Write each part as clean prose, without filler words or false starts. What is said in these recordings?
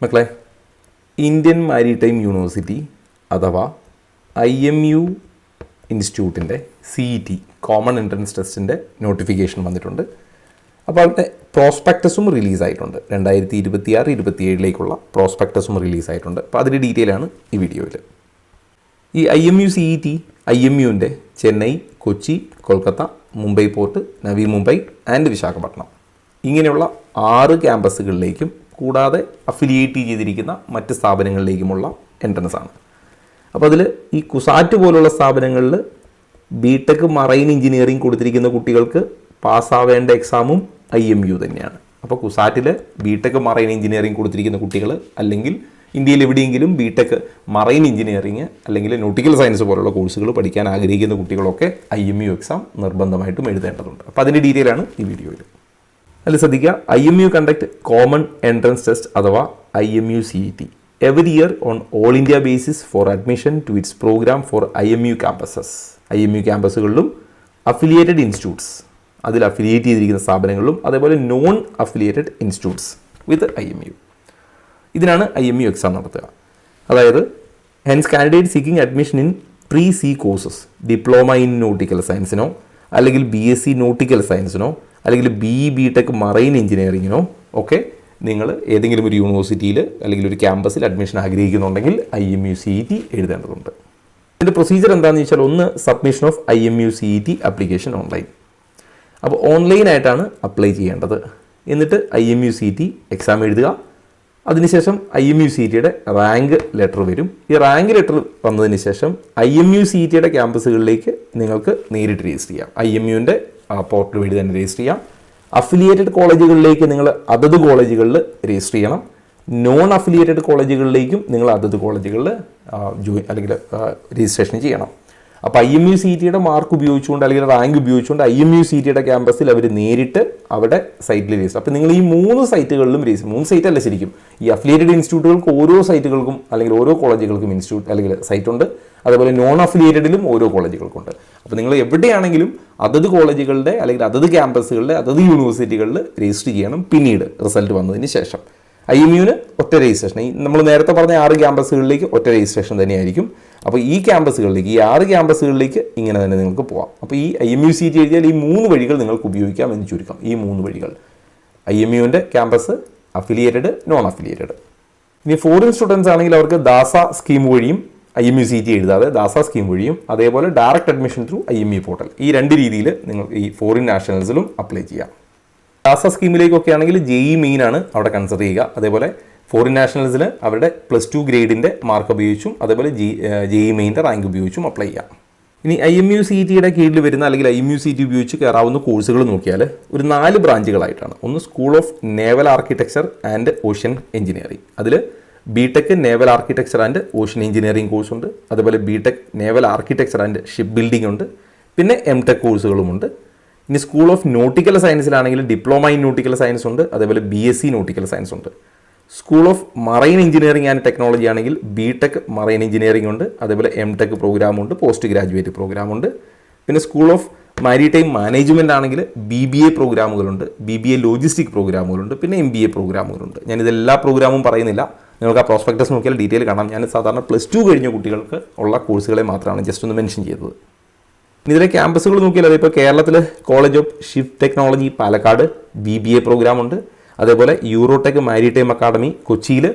മക്കളെ, Indian maritime university അഥവാ IMU ഇൻസ്റ്റിറ്റ്യൂട്ടിൻ്റെ CET കോമൺ എൻട്രൻസ് ടെസ്റ്റിൻ്റെ നോട്ടിഫിക്കേഷൻ വന്നിട്ടുണ്ട്. അപ്പോൾ അതിൻ്റെ പ്രോസ്പെക്ടസും റിലീസായിട്ടുണ്ട്. 2026-27 പ്രോസ്പെക്ടസും റിലീസായിട്ടുണ്ട്. അപ്പോൾ അതിൻ്റെ ഡീറ്റെയിലാണ് ഈ വീഡിയോയിൽ. ഈ IMU CET IMUവിൻ്റെ ചെന്നൈ, കൊച്ചി, കൊൽക്കത്ത, മുംബൈ പോർട്ട്, നവി മുംബൈ ആൻഡ് വിശാഖപട്ടണം ഇങ്ങനെയുള്ള 6 ക്യാമ്പസുകളിലേക്കും കൂടാതെ അഫിലിയേറ്റ് ചെയ്തിരിക്കുന്ന മറ്റ് സ്ഥാപനങ്ങളിലേക്കുമുള്ള എൻട്രൻസ് ആണ്. അപ്പോൾ അതിൽ ഈ കുസാറ്റ് പോലുള്ള സ്ഥാപനങ്ങളിൽ ബിടെക് മറൈൻ എഞ്ചിനീയറിംഗ് കൊടുത്തിരിക്കുന്ന കുട്ടികൾക്ക് പാസ്സാവേണ്ട എക്സാമും IMU തന്നെയാണ്. അപ്പോൾ കുസാറ്റിൽ ബിടെക് മറൈൻ എഞ്ചിനീയറിംഗ് കൊടുത്തിരിക്കുന്ന കുട്ടികൾ, അല്ലെങ്കിൽ ഇന്ത്യയിൽ എവിടെയെങ്കിലും ബിടെക് മറൈൻ എഞ്ചിനീയറിംഗ് അല്ലെങ്കിൽ നോട്ടിക്കൽ സയൻസ് പോലുള്ള കോഴ്സുകൾ പഠിക്കാൻ ആഗ്രഹിക്കുന്ന കുട്ടികളൊക്കെ IMU എക്സാം നിർബന്ധമായിട്ടും എഴുതേണ്ടതുണ്ട്. അപ്പോൾ അതിൻ്റെ ഡീറ്റെയിലാണ് ഈ വീഡിയോയിൽ. അതിൽ ശ്രദ്ധിക്കുക, IMU conduct common entrance test അഥവാ IMU CET every year on all India basis for admission to its program for IMU campuses. IMU ക്യാമ്പസുകളിലും അഫിലിയേറ്റഡ് ഇൻസ്റ്റിറ്റ്യൂട്ട്സ്, അതിൽ അഫിലിയേറ്റ് ചെയ്തിരിക്കുന്ന സ്ഥാപനങ്ങളിലും, അതേപോലെ non affiliated institutes with IMU, ഇതിനാണ് IMU എക്സാം നടത്തുക. അതായത് hence candidate seeking admission in pre sea courses, diploma in nautical സയൻസിനോ അല്ലെങ്കിൽ BSc നോട്ടിക്കൽ സയൻസിനോ അല്ലെങ്കിൽ BTech മറൈൻ എഞ്ചിനീയറിങ്ങിനോ ഒക്കെ നിങ്ങൾ ഏതെങ്കിലും ഒരു യൂണിവേഴ്സിറ്റിയിൽ അല്ലെങ്കിൽ ഒരു ക്യാമ്പസിൽ അഡ്മിഷൻ ആഗ്രഹിക്കുന്നുണ്ടെങ്കിൽ IMU CET എഴുതേണ്ടതുണ്ട്. ഇതിൻ്റെ പ്രൊസീജിയർ എന്താണെന്ന് വെച്ചാൽ, ഒന്ന് submission of IMU CET application online. അപ്പോൾ ഓൺലൈനായിട്ടാണ് അപ്ലൈ ചെയ്യേണ്ടത്. എന്നിട്ട് IMU CET എക്സാം എഴുതുക. അതിനുശേഷം IMU CETയുടെ റാങ്ക് ലെറ്റർ വരും. ഈ റാങ്ക് ലെറ്റർ വന്നതിന് ശേഷം IMU CETയുടെ ക്യാമ്പസുകളിലേക്ക് നിങ്ങൾക്ക് നേരിട്ട് രജിസ്റ്റർ ചെയ്യാം. IMUവിൻ്റെ പോർട്ടൽ വഴി തന്നെ രജിസ്റ്റർ ചെയ്യാം. അഫിലിയേറ്റഡ് കോളേജുകളിലേക്ക് നിങ്ങൾ അതത് കോളേജുകളിൽ രജിസ്റ്റർ ചെയ്യണം. നോൺ അഫിലിയേറ്റഡ് കോളേജുകളിലേക്കും നിങ്ങൾ അതത് കോളേജുകളിൽ അല്ലെങ്കിൽ രജിസ്ട്രേഷൻ ചെയ്യണം. അപ്പോൾ IMU CETയുടെ മാർക്ക് ഉപയോഗിച്ചുകൊണ്ട് അല്ലെങ്കിൽ റാങ്ക് ഉപയോഗിച്ചുകൊണ്ട് IMU CETയുടെ ക്യാമ്പസിൽ അവർ നേരിട്ട് അവിടെ സൈറ്റിൽ രജിസ്റ്റർ. അപ്പോൾ നിങ്ങൾ ഈ 3 സൈറ്റുകളിലും രജിസ്റ്റർ, 3 സൈറ്റ് അല്ല ശരിക്കും, ഈ അഫിലിയേറ്റഡ് ഇൻസ്റ്റിറ്റ്യൂട്ടുകൾക്ക് ഓരോ സൈറ്റുകൾക്കും അല്ലെങ്കിൽ ഓരോ കോളേജുകൾക്കും ഇൻസ്റ്റിറ്റ്യൂട്ട് അല്ലെങ്കിൽ സൈറ്റ് ഉണ്ട്. അതേപോലെ നോൺ അഫിലിയേറ്റഡിലും ഓരോ കോളേജുകൾക്കുണ്ട്. അപ്പോൾ നിങ്ങൾ എവിടെയാണെങ്കിലും അതത് കോളേജുകളുടെ അല്ലെങ്കിൽ അതത് ക്യാമ്പസുകളുടെ അതത് യൂണിവേഴ്സിറ്റികളിൽ രജിസ്റ്റർ ചെയ്യണം. പിന്നീട് റിസൾട്ട് വന്നതിന് ശേഷം IMUവിന് ഒറ്റ രജിസ്ട്രേഷൻ, ഈ നമ്മൾ നേരത്തെ പറഞ്ഞ 6 ക്യാമ്പസുകളിലേക്ക് ഒറ്റ രജിസ്ട്രേഷൻ തന്നെയായിരിക്കും. അപ്പോൾ ഈ ക്യാമ്പസുകളിലേക്ക്, ഈ 6 ക്യാമ്പസുകളിലേക്ക് ഇങ്ങനെ തന്നെ നിങ്ങൾക്ക് പോകാം. അപ്പോൾ ഈ IMU CET എഴുതിയാൽ ഈ 3 വഴികൾ നിങ്ങൾക്ക് ഉപയോഗിക്കാം എന്ന് ചുരുക്കം. ഈ 3 വഴികൾ: IMUവിൻ്റെ ക്യാമ്പസ്, അഫിലിയേറ്റഡ്, നോൺ അഫിലിയേറ്റഡ്. ഇനി ഫോറിൻ സ്റ്റുഡൻസ് ആണെങ്കിൽ അവർക്ക് ദാസ സ്കീം വഴിയും IMU CET എഴുതാതെ ദാസ സ്കീം വഴിയും, അതേപോലെ direct admission through IMU portal, ഈ 2 രീതിയിൽ നിങ്ങൾ ഈ ഫോറിൻ നാഷണൽസിലും അപ്ലൈ ചെയ്യാം. ദാസ സ്കീമിലേക്കൊക്കെ ആണെങ്കിൽ JEE മെയിൻ ആണ് അവിടെ കൺസിഡർ ചെയ്യുക. അതേപോലെ ഫോറിൻ നാഷണൽസിൽ അവരുടെ +2 ഗ്രേഡിൻ്റെ മാർക്ക് ഉപയോഗിച്ചും അതേപോലെ JEE മെയിൻ്റെ റാങ്ക് ഉപയോഗിച്ചും അപ്ലൈ ചെയ്യാം. ഇനി IMU CETയുടെ കീഴിൽ വരുന്ന അല്ലെങ്കിൽ IMU CET ഉപയോഗിച്ച് കയറാവുന്ന കോഴ്സുകൾ നോക്കിയാൽ ഒരു 4 ബ്രാഞ്ചുകളായിട്ടാണ്. ഒന്ന് school of naval architecture and ocean engineering, അതിൽ BTech naval architecture and ocean engineering course ഉണ്ട്. അതുപോലെ BTech naval architecture and ship building ഉണ്ട്. പിന്നെ MTech കോഴ്സുകളുമുണ്ട്. ഇനി സ്കൂൾ ഓഫ് നോട്ടിക്കൽ സയൻസിലാണെങ്കിൽ ഡിപ്ലോമ ഇൻ നോട്ടിക്കൽ സയൻസ് ഉണ്ട്. അതേപോലെ BSc നോട്ടിക്കൽ സയൻസ് ഉണ്ട്. School of marine engineering and technology ആണെങ്കിൽ BTech മറൈൻ എഞ്ചിനീയറിംഗ് ഉണ്ട്. അതേപോലെ MTech പ്രോഗ്രാമുണ്ട്, പോസ്റ്റ് ഗ്രാജുവേറ്റ് പ്രോഗ്രാമുണ്ട്. പിന്നെ സ്കൂൾ ഓഫ് മാരിടൈം മാനേജ്മെൻ്റ് ആണെങ്കിൽ BBA പ്രോഗ്രാമുകളുണ്ട്, BBA ലോജിസ്റ്റിക് പ്രോഗ്രാമുകളുണ്ട്, പിന്നെ MBA പ്രോഗ്രാമുകളുണ്ട്. ഞാനിതെല്ലാ പ്രോഗ്രാമും പറയുന്നില്ല, നിങ്ങൾക്ക് ആ പ്രോസ്പെക്ടസ് നോക്കിയാൽ ഡീറ്റെയിൽ കാണാം. ഞാൻ സാധാരണ +2 കഴിഞ്ഞ കുട്ടികൾക്ക് ഉള്ള കോഴ്സുകളെ മാത്രമാണ് ജസ്റ്റ് ഒന്ന് മെൻഷൻ ചെയ്തത്. ഇതിലെ ക്യാമ്പസുകൾ നോക്കിയാൽ അതിപ്പോൾ കേരളത്തിൽ college of ship technology Palakkad BBA പ്രോഗ്രാമുണ്ട്. അതേപോലെ യൂറോടെക് മാരിടൈം അക്കാഡമി കൊച്ചിയിൽ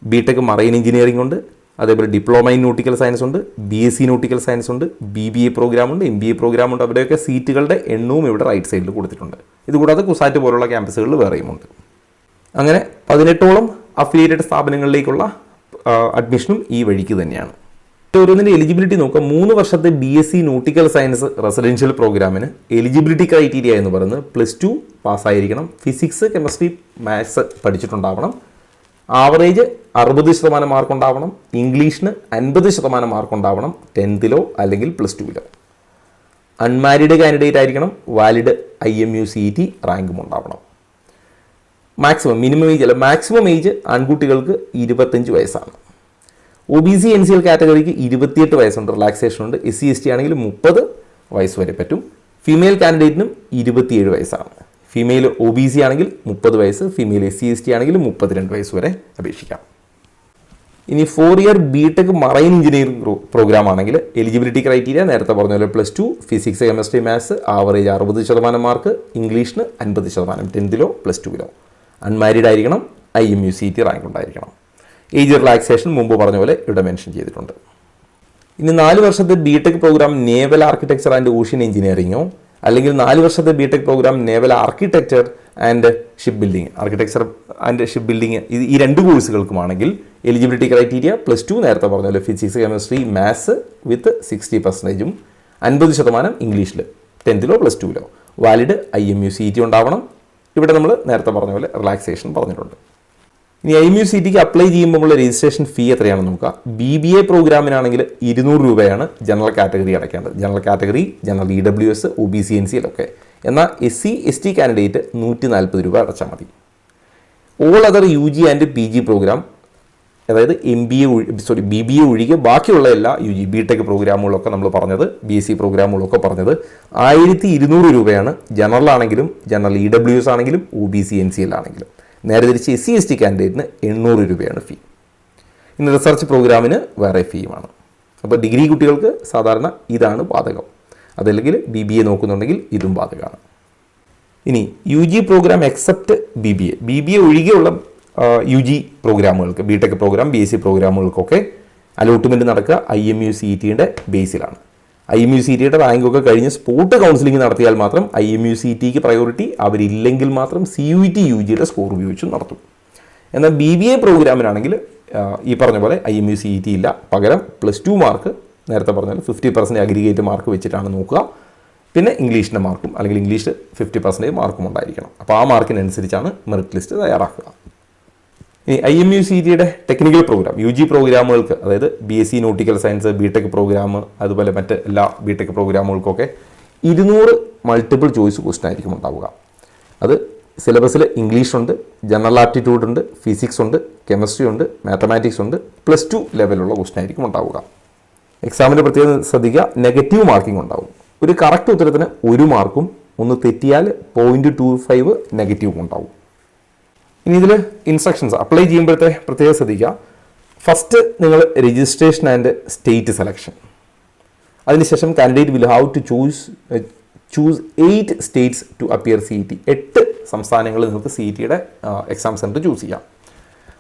BTech മറൈൻ എഞ്ചിനീയറിംഗ് ഉണ്ട്. അതേപോലെ ഡിപ്ലോമ ഇൻ നോട്ടിക്കൽ സയൻസ് ഉണ്ട്, BSc നോട്ടിക്കൽ സയൻസ് ഉണ്ട്, BBA പ്രോഗ്രാമുണ്ട്, MBA പ്രോഗ്രാമുണ്ട്. അവിടെയൊക്കെ സീറ്റുകളുടെ എണ്ണവും ഇവിടെ റൈറ്റ് സൈഡിൽ കൊടുത്തിട്ടുണ്ട്. ഇതുകൂടാതെ കുസാറ്റ് പോലുള്ള ക്യാമ്പസുകളിൽ വേറെയുമുണ്ട്. അങ്ങനെ 18ഓളം അഫിലിയേറ്റഡ് സ്ഥാപനങ്ങളിലേക്കുള്ള അഡ്മിഷനും ഈ വഴിക്ക് തന്നെയാണ്. ഓരോന്നിൻ്റെ എലിജിബിലിറ്റി നോക്കുക. 3 വർഷത്തെ BSc നോട്ടിക്കൽ സയൻസ് റെസിഡൻഷ്യൽ പ്രോഗ്രാമിന് എലിജിബിലിറ്റി ക്രൈറ്റീരിയ എന്ന് പറയുന്നത് +2 പാസ്സായിരിക്കണം, ഫിസിക്സ്, കെമിസ്ട്രി, മാത്സ് പഠിച്ചിട്ടുണ്ടാവണം, ആവറേജ് 60% മാർക്ക് ഉണ്ടാവണം, ഇംഗ്ലീഷിന് 50% മാർക്ക് ഉണ്ടാവണം 10th അല്ലെങ്കിൽ +2. അൺമാരീഡ് കാൻഡിഡേറ്റ് ആയിരിക്കണം, വാലിഡ് IMU CET റാങ്കും ഉണ്ടാവണം. മിനിമം ഏജ് അല്ല, മാക്സിമം ഏജ് ആൺകുട്ടികൾക്ക് 25 വയസ്സാണ്. OBC NCL കാറ്റഗറിക്ക് 28 വയസ്സുണ്ട്, റിലാക്സേഷൻ ഉണ്ട്. SC ST ആണെങ്കിൽ 30 വയസ്സ് വരെ പറ്റും. ഫീമെയിൽ കാൻഡിഡേറ്റിനും 27 വയസ്സാണ്. ഫീമെയിൽ OBC ആണെങ്കിൽ 30 വയസ്സ്, ഫീമെയിൽ SC/ST ആണെങ്കിൽ 32 വയസ്സ് വരെ അപേക്ഷിക്കാം. ഇനി 4-year BTech marine engineering programme ആണെങ്കിൽ എലിജിബിലിറ്റി ക്രൈറ്റീരിയ നേരത്തെ പറഞ്ഞ പോലെ +2, physics, chemistry, maths, average 60% mark, ഇംഗ്ലീഷിന് 50%, 10th +2. അൺമാരീഡ് ആയിരിക്കണം, IMU CET റാങ്ക് ഉണ്ടായിരിക്കണം. ഏജ് റിലാക്സേഷൻ മുമ്പ് പറഞ്ഞ പോലെ ഇവിടെ മെൻഷൻ ചെയ്തിട്ടുണ്ട്. ഇനി 4 വർഷത്തെ BTech program naval architecture and ഓഷ്യൻ എഞ്ചിനീയറിംഗോ അല്ലെങ്കിൽ 4 വർഷത്തെ BTech program naval architecture and ship building, architecture and ship building, ഈ 2 കോഴ്സുകൾക്കുമാണെങ്കിൽ എലിജിബിലിറ്റി ക്രൈറ്റീരിയ +2 നേരത്തെ പറഞ്ഞ പോലെ ഫിസിക്സ്, കെമിസ്ട്രി, മാത്സ് വിത്ത് 60%, 50% ഇംഗ്ലീഷിൽ, 10th +2. വാലിഡ് IMU CET ഉണ്ടാവണം. ഇവിടെ നമ്മൾ നേരത്തെ പറഞ്ഞ പോലെ റിലാക്സേഷൻ പറഞ്ഞിട്ടുണ്ട്. ഇനി IMU CETക്ക് അപ്ലൈ ചെയ്യുമ്പോൾ ഉള്ള രജിസ്ട്രേഷൻ ഫീ എത്രയാണെന്ന് നോക്കുക. BBA പ്രോഗ്രാമിനാണെങ്കിൽ 200 രൂപയാണ് ജനറൽ കാറ്റഗറി അടയ്ക്കേണ്ടത്. General category, general EWS, OBC, NCL ഒക്കെ. എന്നാൽ SC/ST കാൻഡിഡേറ്റ് 140 രൂപ അടച്ചാൽ മതി. All other UG and PG programme, അതായത് BBA ഒഴികെ ബാക്കിയുള്ള എല്ലാ UG BTech പ്രോഗ്രാമുകളൊക്കെ നമ്മൾ പറഞ്ഞത്, BSc പ്രോഗ്രാമുകളൊക്കെ പറഞ്ഞത് 1200 രൂപയാണ്. ജനറൽ ആണെങ്കിലും, ജനറൽ EWS ആണെങ്കിലും, OBC, NCL ആണെങ്കിലും. നേരെ തിരിച്ച് SC/ST കാൻഡിഡേറ്റിന് 800 രൂപയാണ് ഫീ. ഇനി റിസർച്ച് പ്രോഗ്രാമിന് വേറെ ഫീയുമാണ്. അപ്പോൾ ഡിഗ്രി കുട്ടികൾക്ക് സാധാരണ ഇതാണ് ബാധകം. അതല്ലെങ്കിൽ BBA നോക്കുന്നുണ്ടെങ്കിൽ ഇതും ബാധകമാണ്. ഇനി UG പ്രോഗ്രാം എക്സെപ്റ്റ് BBA ഒഴികെയുള്ള UG പ്രോഗ്രാമുകൾക്ക്, BTech പ്രോഗ്രാം, BSc പ്രോഗ്രാമുകൾക്കൊക്കെ അലോട്ട്മെൻറ്റ് നടക്കുക IMU CETയുടെ ബേസിലാണ്. IMU CETയുടെ റാങ്കൊക്കെ കഴിഞ്ഞ് സ്പോട്ട് കൗൺസിലിംഗ് നടത്തിയാൽ മാത്രം IMU CETക്ക് പ്രയോറിറ്റി, അവരില്ലെങ്കിൽ മാത്രം CUET UGയുടെ സ്കോർ ഉപയോഗിച്ചും നടത്തും. എന്നാൽ BBA പ്രോഗ്രാമിനാണെങ്കിൽ ഈ പറഞ്ഞ പോലെ IMU CET ഇല്ല. പകരം +2 മാർക്ക് നേരത്തെ പറഞ്ഞാൽ 50% അഗ്രിഗേറ്റ് മാർക്ക് വെച്ചിട്ടാണ് നോക്കുക. പിന്നെ ഇംഗ്ലീഷിൻ്റെ മാർക്കും, അല്ലെങ്കിൽ ഇംഗ്ലീഷ് 50% മാർക്കും ഉണ്ടായിരിക്കണം. അപ്പോൾ ആ മാർക്കിനനുസരിച്ചാണ് മെറിറ്റ് ലിസ്റ്റ് തയ്യാറാക്കുക. ഇനി IMU CETയുടെ ടെക്നിക്കൽ പ്രോഗ്രാം UG പ്രോഗ്രാമുകൾക്ക്, അതായത് BSc nautical science, BTech programme, അതുപോലെ മറ്റ് എല്ലാ BTech പ്രോഗ്രാമുകൾക്കൊക്കെ 200 മൾട്ടിപ്പിൾ ചോയ്സ് ക്വസ്റ്റൻ ആയിരിക്കും ഉണ്ടാവുക. അത് സിലബസിൽ ഇംഗ്ലീഷ് ഉണ്ട്, ജനറൽ ആപ്റ്റിറ്റ്യൂഡ് ഉണ്ട്, ഫിസിക്സ് ഉണ്ട്, കെമിസ്ട്രി ഉണ്ട്, മാത്തമാറ്റിക്സ് ഉണ്ട്, +2 ലെവലുള്ള ക്വസ്റ്റൻ ആയിരിക്കും ഉണ്ടാവുക. എക്സാമിൻ്റെ പ്രത്യേകം ശ്രദ്ധിക്കുക, നെഗറ്റീവ് മാർക്കിംഗ് ഉണ്ടാവും. ഒരു കറക്റ്റ് ഉത്തരത്തിന് 1 മാർക്കും, ഒന്ന് തെറ്റിയാൽ 0.25 നെഗറ്റീവും ഉണ്ടാവും. ഇനി ഇതിൽ ഇൻസ്ട്രക്ഷൻസ് അപ്ലൈ ചെയ്യുമ്പോഴത്തെ പ്രത്യേകം ശ്രദ്ധിക്കുക. ഫസ്റ്റ് നിങ്ങൾ രജിസ്ട്രേഷൻ ആൻഡ് സ്റ്റേറ്റ് സെലക്ഷൻ. അതിനുശേഷം candidate will have to choose 8 states to appear CET. 8 സംസ്ഥാനങ്ങളിൽ നിങ്ങൾക്ക് CETയുടെ എക്സാം സെൻറ്റർ ചൂസ് ചെയ്യാം.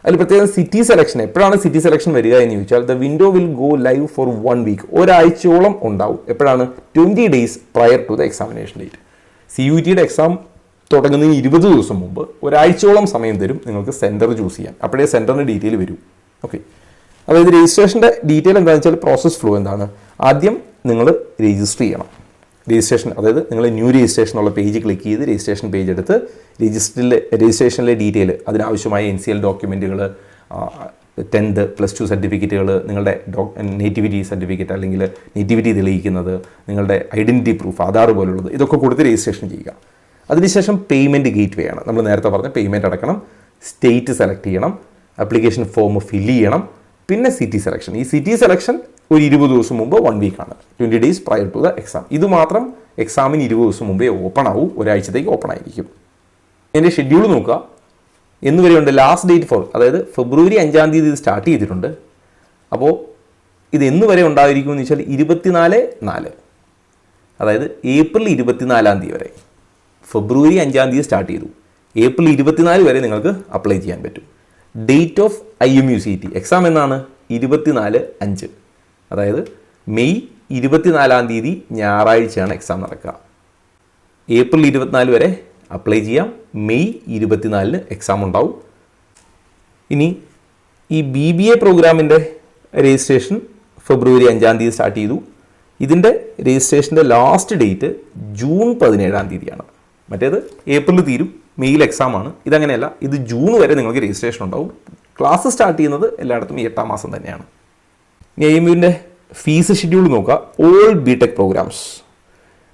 അതിൽ പ്രത്യേകം സിറ്റി സെലക്ഷൻ. എപ്പോഴാണ് സിറ്റി സെലക്ഷൻ വരിക എന്ന് ചോദിച്ചാൽ, the window will go live for 1 week. ഒരാഴ്ചയോളം ഉണ്ടാവും. എപ്പോഴാണ്? 20 days prior to the examination date. CUETയുടെ എക്സാം തുടങ്ങുന്നതിന് 20 ദിവസം മുമ്പ് ഒരാഴ്ചയോളം സമയം തരും നിങ്ങൾക്ക് സെൻറ്റർ ചൂസ് ചെയ്യാൻ. അപ്പോഴേ സെൻറ്ററിൻ്റെ ഡീറ്റെയിൽ വരും. ഓക്കെ, അതായത് രജിസ്ട്രേഷൻ്റെ ഡീറ്റെയിൽ എന്താണെന്ന് വെച്ചാൽ, പ്രോസസ് ഫ്ലോ എന്താണ്? ആദ്യം നിങ്ങൾ രജിസ്റ്റർ ചെയ്യണം. രജിസ്ട്രേഷൻ, അതായത് നിങ്ങൾ ന്യൂ രജിസ്ട്രേഷൻ ഉള്ള പേജ് ക്ലിക്ക് ചെയ്ത് രജിസ്ട്രേഷൻ പേജ് എടുത്ത് രജിസ്ട്രേഷനിലെ ഡീറ്റെയിൽ, അതിനാവശ്യമായ NCL ഡോക്യുമെൻറ്റുകൾ, 10th +2 സർട്ടിഫിക്കറ്റുകൾ, നിങ്ങളുടെ നേറ്റിവിറ്റി സർട്ടിഫിക്കറ്റ് അല്ലെങ്കിൽ നേറ്റിവിറ്റി തെളിയിക്കുന്നത്, നിങ്ങളുടെ ഐഡൻറ്റിറ്റി പ്രൂഫ്, ആധാർ പോലുള്ളത്, ഇതൊക്കെ കൊടുത്ത് രജിസ്ട്രേഷൻ ചെയ്യുക. അതിനുശേഷം പേയ്മെൻറ്റ് ഗേറ്റ് വേ ആണ്. നമ്മൾ നേരത്തെ പറഞ്ഞ പേയ്മെൻറ്റ് അടക്കണം, സ്റ്റേറ്റ് സെലക്ട് ചെയ്യണം, ആപ്ലിക്കേഷൻ ഫോം ഫില്ല് ചെയ്യണം, പിന്നെ സിറ്റി സെലക്ഷൻ. ഈ സിറ്റി സെലക്ഷൻ ഒരു 20 ദിവസം മുമ്പ് 1 വീക്കാണ്, 20 days prior to the exam. ഇത് മാത്രം എക്സാമിന് 20 ദിവസം മുമ്പേ ഓപ്പൺ ആവും, ഒരാഴ്ചത്തേക്ക് ഓപ്പൺ ആയിരിക്കും. എൻ്റെ ഷെഡ്യൂൾ നോക്കുക, എന്ന് വരെയുണ്ട്. ലാസ്റ്റ് ഡേറ്റ് ഫോർ, അതായത് February 5 ഇത് സ്റ്റാർട്ട് ചെയ്തിട്ടുണ്ട്. അപ്പോൾ ഇത് എന്ന് വരെ ഉണ്ടായിരിക്കും എന്ന് വെച്ചാൽ 24/4, അതായത് April 24 വരെ. February 5 സ്റ്റാർട്ട് ചെയ്തു, April 24 വരെ നിങ്ങൾക്ക് അപ്ലൈ ചെയ്യാൻ പറ്റും. Date of IMU CET exam എന്നാണ്? 24/5, അതായത് May 24 ഞായറാഴ്ചയാണ് എക്സാം നടക്കുക. April 24 വരെ അപ്ലൈ ചെയ്യാം. May 24 എക്സാം ഉണ്ടാവും. ഇനി ഈ BBA പ്രോഗ്രാമിൻ്റെ രജിസ്ട്രേഷൻ February 5 സ്റ്റാർട്ട് ചെയ്തു. ഇതിൻ്റെ രജിസ്ട്രേഷൻ്റെ ലാസ്റ്റ് ഡേറ്റ് June 17 മറ്റേത് ഏപ്രിൽ തീരും, മെയ്യിൽ എക്സാമാണ്. ഇതങ്ങനെയല്ല, ഇത് ജൂൺ വരെ നിങ്ങൾക്ക് രജിസ്ട്രേഷൻ ഉണ്ടാവും. ക്ലാസ് സ്റ്റാർട്ട് ചെയ്യുന്നത് എല്ലായിടത്തും ഈ 8ാം മാസം തന്നെയാണ്. ഇനി IMUവിൻ്റെ ഫീസ് ഷെഡ്യൂൾ നോക്കുക. ഓൾ BTech പ്രോഗ്രാംസ്,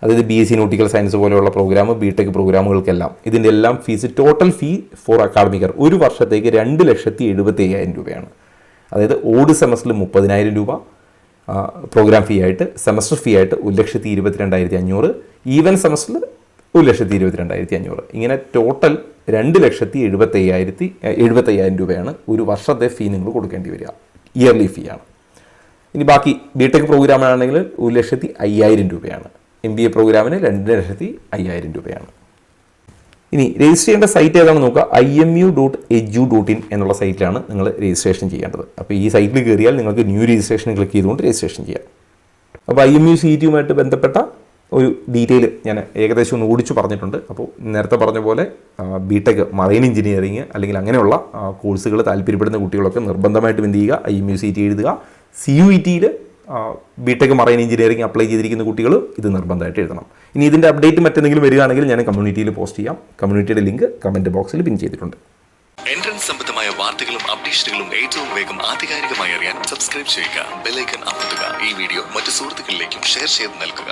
അതായത് BSc നോട്ടിക്കൽ സയൻസ് പോലെയുള്ള പ്രോഗ്രാം, BTech പ്രോഗ്രാമുകൾക്കെല്ലാം ഇതിൻ്റെ എല്ലാം fees, total fee for academic year ഒരു വർഷത്തേക്ക് 2,75,000 രൂപയാണ്. അതായത് ഓഡ് സെമസ്റ്ററിൽ 30,000 രൂപ പ്രോഗ്രാം ഫീ ആയിട്ട്, സെമസ്റ്റർ ഫീ ആയിട്ട് 1,22,500, ഈവൻ സെമസ്റ്ററിൽ 1,22,500. ഇങ്ങനെ ടോട്ടൽ 2,75,000 രൂപയാണ് ഒരു വർഷത്തെ ഫീ നിങ്ങൾ കൊടുക്കേണ്ടി വരിക. ഇയർലി ഫീ ആണ്. ഇനി ബാക്കി ബിടെക് പ്രോഗ്രാമിനാണെങ്കിൽ 1,05,000 രൂപയാണ്. MBA പ്രോഗ്രാമിന് 2,05,000 രൂപയാണ്. ഇനി രജിസ്റ്റർ ചെയ്യേണ്ട സൈറ്റ് ഏതാണെന്ന് നോക്കുക. imu.edu.in എന്നുള്ള സൈറ്റിലാണ് നിങ്ങൾ രജിസ്ട്രേഷൻ ചെയ്യേണ്ടത്. അപ്പോൾ ഈ സൈറ്റിൽ കയറിയാൽ നിങ്ങൾക്ക് ന്യൂ രജിസ്ട്രേഷൻ ക്ലിക്ക് ചെയ്തുകൊണ്ട് രജിസ്ട്രേഷൻ ചെയ്യാം. അപ്പോൾ IMU CET ബന്ധപ്പെട്ട ഒരു ഡീറ്റെയിൽ ഞാൻ ഏകദേശം ഒന്ന് ഓടിച്ചു പറഞ്ഞിട്ടുണ്ട്. അപ്പോൾ നേരത്തെ പറഞ്ഞ പോലെ ബിടെക് മറൈൻ എഞ്ചിനീയറിംഗ് അല്ലെങ്കിൽ അങ്ങനെയുള്ള കോഴ്സുകൾ താല്പര്യപ്പെടുന്ന കുട്ടികളൊക്കെ നിർബന്ധമായിട്ടും എന്ത് ചെയ്യുക, IMU CET എഴുതുക. CUET-യിൽ ബിടെക് മറൈൻ എഞ്ചിനീയറിംഗ് അപ്ലൈ ചെയ്തിരിക്കുന്ന കുട്ടികൾ ഇത് നിർബന്ധമായിട്ട് എഴുതണം. ഇനി ഇതിൻ്റെ അപ്ഡേറ്റ് മറ്റെന്തെങ്കിലും വരികയാണെങ്കിൽ ഞാൻ കമ്മ്യൂണിറ്റിയിൽ പോസ്റ്റ് ചെയ്യാം. കമ്മ്യൂണിറ്റിയുടെ ലിങ്ക് കമൻറ്റ് ബോക്സിൽ പിൻ ചെയ്തിട്ടുണ്ട്. എൻട്രൻസ് സംബന്ധമായ വാർത്തകളും അപ്ഡേഷനുകളും ഏറ്റവും വേഗം ആധികാരികമായി അറിയാൻ സബ്സ്ക്രൈബ് ചെയ്യുക, ബെൽ ഐക്കൺ അമർത്തുക. ഈ വീഡിയോ മറ്റു സുഹൃത്തുക്കളിലേക്കും ഷെയർ ചെയ്ത് നൽകുക.